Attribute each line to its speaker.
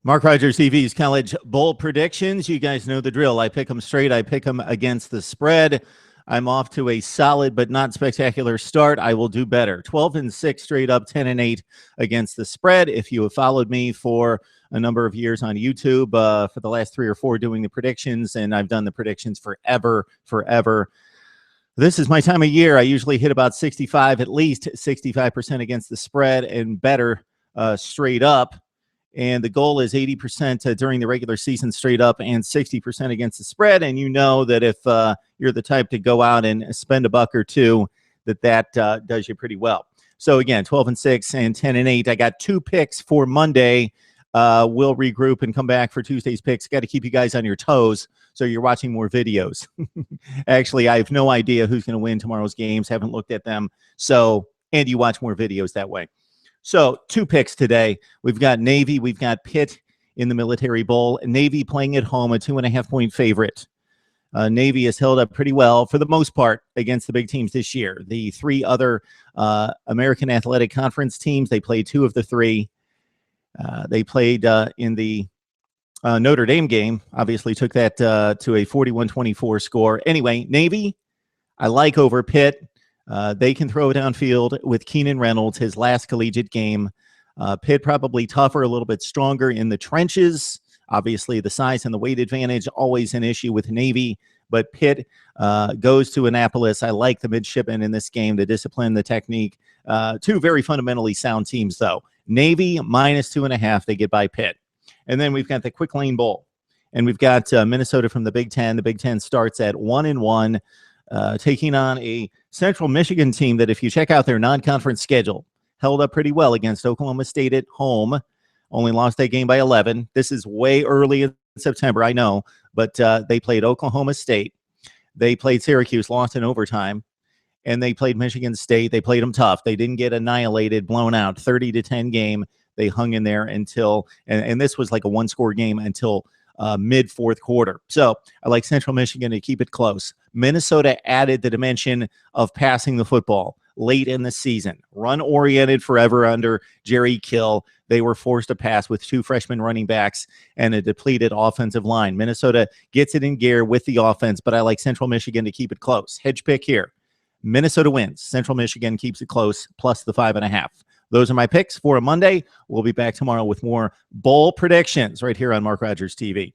Speaker 1: Mark Rogers TV's College Bowl predictions. You guys know the drill. I pick them straight. I pick them against the spread. I'm off to a solid but not spectacular start. I will do better. 12-6 straight up, 10-8 against the spread. If you have followed me for a number of years on YouTube, for the last 3 or 4 doing the predictions, and I've done the predictions forever. This is my time of year. I usually hit about 65, at least 65% against the spread and better straight up. And the goal is 80% during the regular season straight up and 60% against the spread. And you know that if you're the type to go out and spend $1 or $2, that does you pretty well. So again, 12-6 and 10-8. I got 2 picks for Monday. We'll regroup and come back for Tuesday's picks. Got to keep you guys on your toes so you're watching more videos. Actually, I have no idea who's going to win tomorrow's games. Haven't looked at them. And you watch more videos that way. So 2 picks today. We've got Navy. We've got Pitt in the Military Bowl. Navy playing at home, a 2.5-point favorite. Navy has held up pretty well for the most part against the big teams this year. The 3 other American Athletic Conference teams, they played 2 of the 3. They played in the Notre Dame game, obviously took that to a 41-24 score. Anyway, Navy, I like over Pitt. They can throw it downfield with Keenan Reynolds, his last collegiate game. Pitt probably tougher, a little bit stronger in the trenches. Obviously, the size and the weight advantage, always an issue with Navy. But Pitt goes to Annapolis. I like the midshipmen in this game, the discipline, the technique. 2 very fundamentally sound teams, though. Navy -2.5. They get by Pitt. And then we've got the Quick Lane Bowl. And we've got Minnesota from the Big Ten. The Big Ten starts at 1-1. Taking on a Central Michigan team that, if you check out their non-conference schedule, held up pretty well against Oklahoma State at home. Only lost that game by 11. This is way early in September, I know, but they played Oklahoma State. They played Syracuse, lost in overtime, and they played Michigan State. They played them tough. They didn't get annihilated, blown out, 30-10 game. They hung in there until, and this was like a 1-score game until mid-4th quarter. So I like Central Michigan to keep it close. Minnesota added the dimension of passing the football late in the season. Run-oriented forever under Jerry Kill. They were forced to pass with 2 freshman running backs and a depleted offensive line. Minnesota gets it in gear with the offense, but I like Central Michigan to keep it close. Hedge pick here. Minnesota wins. Central Michigan keeps it close, plus the 5.5. Those are my picks for a Monday. We'll be back tomorrow with more bowl predictions right here on Mark Rogers TV.